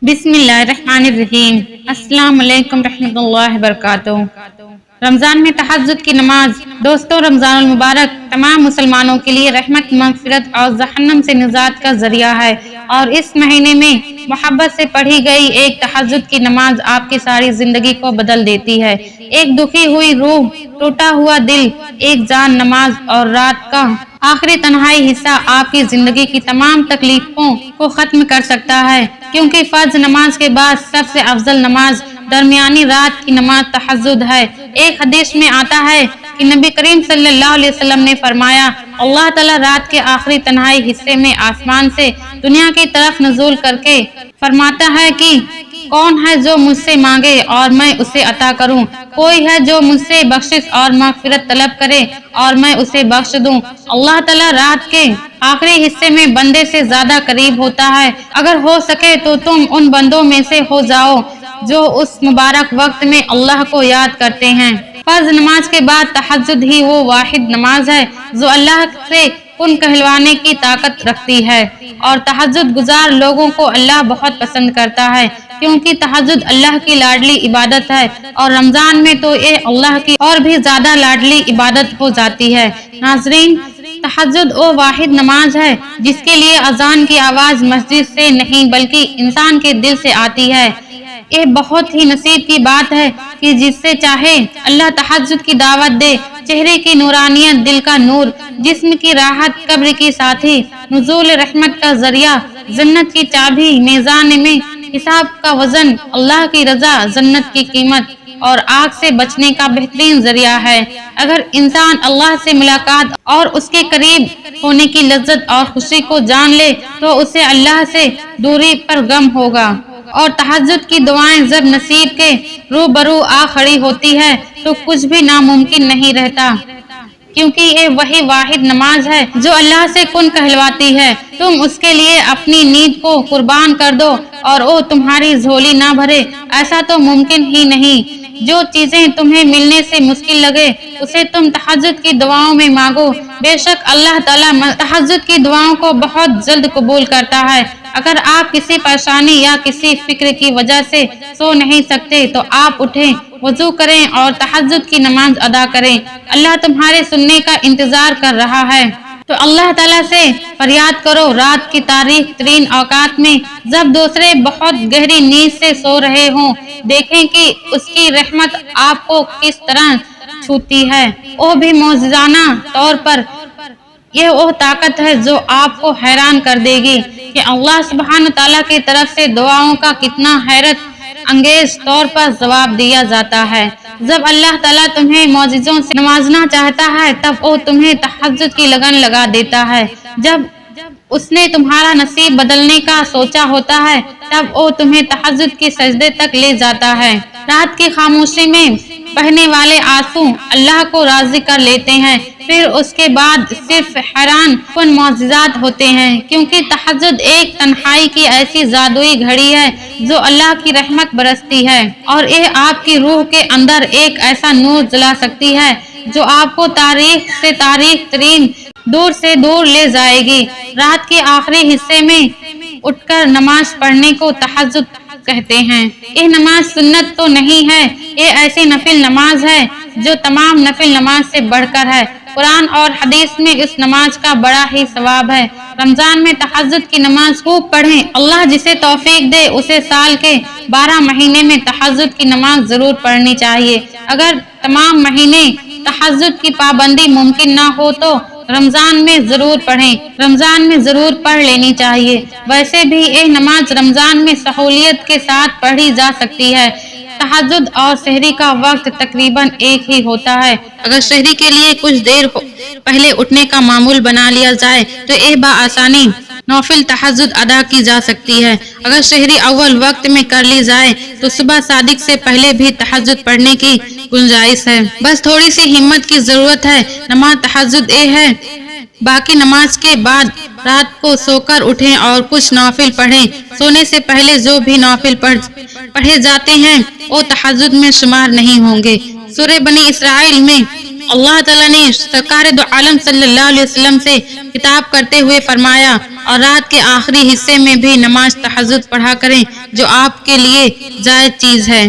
بسم اللہ الرحمن الرحیم۔ السلام علیکم رحمۃ اللہ وبرکاتہ۔ رمضان میں تہجد کی نماز۔ دوستو، رمضان المبارک تمام مسلمانوں کے لیے رحمت، مغفرت اور جہنم سے نجات کا ذریعہ ہے، اور اس مہینے میں محبت سے پڑھی گئی ایک تہجد کی نماز آپ کی ساری زندگی کو بدل دیتی ہے۔ ایک دکھی ہوئی روح، ٹوٹا ہوا دل، ایک جان نماز اور رات کا آخری تنہائی حصہ آپ کی زندگی کی تمام تکلیفوں کو ختم کر سکتا ہے، کیونکہ فرض نماز کے بعد سب سے افضل نماز درمیانی رات کی نماز تہجد ہے۔ ایک حدیث میں آتا ہے کہ نبی کریم صلی اللہ علیہ وسلم نے فرمایا، اللہ تعالیٰ رات کے آخری تنہائی حصے میں آسمان سے دنیا کی طرف نزول کر کے فرماتا ہے کہ کون ہے جو مجھ سے مانگے اور میں اسے عطا کروں، کوئی ہے جو مجھ سے بخشش اور مغفرت طلب کرے اور میں اسے بخش دوں۔ اللہ تعالیٰ رات کے آخری حصے میں بندے سے زیادہ قریب ہوتا ہے۔ اگر ہو سکے تو تم ان بندوں میں سے ہو جاؤ جو اس مبارک وقت میں اللہ کو یاد کرتے ہیں۔ فرض نماز کے بعد تہجد ہی وہ واحد نماز ہے جو اللہ سے کن کہلوانے کی طاقت رکھتی ہے، اور تہجد گزار لوگوں کو اللہ بہت پسند کرتا ہے، کیونکہ تہجد اللہ کی لاڈلی عبادت ہے، اور رمضان میں تو یہ اللہ کی اور بھی زیادہ لاڈلی عبادت ہو جاتی ہے۔ ناظرین، تہجد وہ واحد نماز ہے جس کے لیے اذان کی آواز مسجد سے نہیں بلکہ انسان کے دل سے آتی ہے۔ یہ بہت ہی نصیب کی بات ہے کہ جس سے چاہے اللہ تہجد کی دعوت دے۔ چہرے کی نورانیت، دل کا نور، جسم کی راحت، قبر کی ساتھی، نزول رحمت کا ذریعہ، جنت کی چابی، میزان میں حساب کا وزن، اللہ کی رضا، جنت کی قیمت اور آگ سے بچنے کا بہترین ذریعہ ہے۔ اگر انسان اللہ سے ملاقات اور اس کے قریب ہونے کی لذت اور خوشی کو جان لے تو اسے اللہ سے دوری پر غم ہوگا، اور تہجد کی دعائیں جب نصیب کے روبرو آ کھڑی ہوتی ہے تو کچھ بھی ناممکن نہیں رہتا، کیونکہ یہ وہی واحد نماز ہے جو اللہ سے کن کہلواتی ہے۔ تم اس کے لیے اپنی نیند کو قربان کر دو اور وہ تمہاری جھولی نہ بھرے، ایسا تو ممکن ہی نہیں۔ جو چیزیں تمہیں ملنے سے مشکل لگے اسے تم تہجد کی دعاؤں میں مانگو، بے شک اللہ تعالیٰ تہجد کی دعاؤں کو بہت جلد قبول کرتا ہے۔ اگر آپ کسی پریشانی یا کسی فکر کی وجہ سے سو نہیں سکتے تو آپ اٹھیں، وضو کریں اور تہجد کی نماز ادا کریں۔ اللہ تمہارے سننے کا انتظار کر رہا ہے، تو اللہ تعالیٰ سے فریاد کرو۔ رات کی تاریک ترین اوقات میں جب دوسرے بہت گہری نیند سے سو رہے ہوں، دیکھیں کہ اس کی رحمت آپ کو کس طرح چھوتی ہے، وہ بھی معجزانہ طور پر۔ یہ وہ طاقت ہے جو آپ کو حیران کر دے گی کہ اللہ سبحانہ تعالیٰ کی طرف سے دعاؤں کا کتنا حیرت انگیز طور پر جواب دیا جاتا ہے۔ جب اللہ تعالیٰ تمہیں معجزوں سے نوازنا چاہتا ہے تب وہ تمہیں تہجد کی لگن لگا دیتا ہے۔ جب اس نے تمہارا نصیب بدلنے کا سوچا ہوتا ہے تب وہ تمہیں تہجد کی سجدے تک لے جاتا ہے۔ رات کی خاموشی میں بہنے والے آنسو اللہ کو راضی کر لیتے ہیں، پھر اس کے بعد صرف حیران کن معجزات ہوتے ہیں، کیونکہ تہجد ایک تنہائی کی ایسی جادوئی گھڑی ہے جو اللہ کی رحمت برستی ہے، اور یہ آپ کی روح کے اندر ایک ایسا نور جلا سکتی ہے جو آپ کو تاریخ سے تاریخ ترین دور سے دور لے جائے گی۔ رات کے آخری حصے میں اٹھ کر نماز پڑھنے کو تہجد کہتے ہیں۔ یہ نماز سنت تو نہیں ہے، یہ ایسی نفل نماز ہے جو تمام نفل نماز سے بڑھ کر ہے۔ قرآن اور حدیث میں اس نماز کا بڑا ہی ثواب ہے۔ رمضان میں تہجد کی نماز خوب پڑھیں۔ اللہ جسے توفیق دے اسے سال کے 12 مہینے میں تہجد کی نماز ضرور پڑھنی چاہیے۔ اگر تمام مہینے تہجد کی پابندی ممکن نہ ہو تو رمضان میں ضرور پڑھیں، رمضان میں ضرور پڑھ لینی چاہیے۔ ویسے بھی یہ نماز رمضان میں سہولیت کے ساتھ پڑھی جا سکتی ہے۔ تہجد اور سحری کا وقت تقریباً ایک ہی ہوتا ہے۔ اگر سحری کے لیے کچھ دیر پہلے اٹھنے کا معمول بنا لیا جائے تو یہ بآسانی نوفل تہجد ادا کی جا سکتی ہے۔ اگر سحری اول وقت میں کر لی جائے تو صبح صادق سے پہلے بھی تہجد پڑھنے کی گنجائش ہے، بس تھوڑی سی ہمت کی ضرورت ہے۔ نماز تہجد یہ ہے، باقی نماز کے بعد رات کو سو کر اٹھیں اور کچھ نوافل پڑھیں۔ سونے سے پہلے جو بھی نوافل پڑھے جاتے ہیں وہ تہجد میں شمار نہیں ہوں گے۔ سورہ بنی اسرائیل میں اللہ تعالیٰ نے سرکار دو عالم صلی اللہ علیہ وسلم سے خطاب کرتے ہوئے فرمایا، اور رات کے آخری حصے میں بھی نماز تہجد پڑھا کریں جو آپ کے لیے جائز چیز ہے۔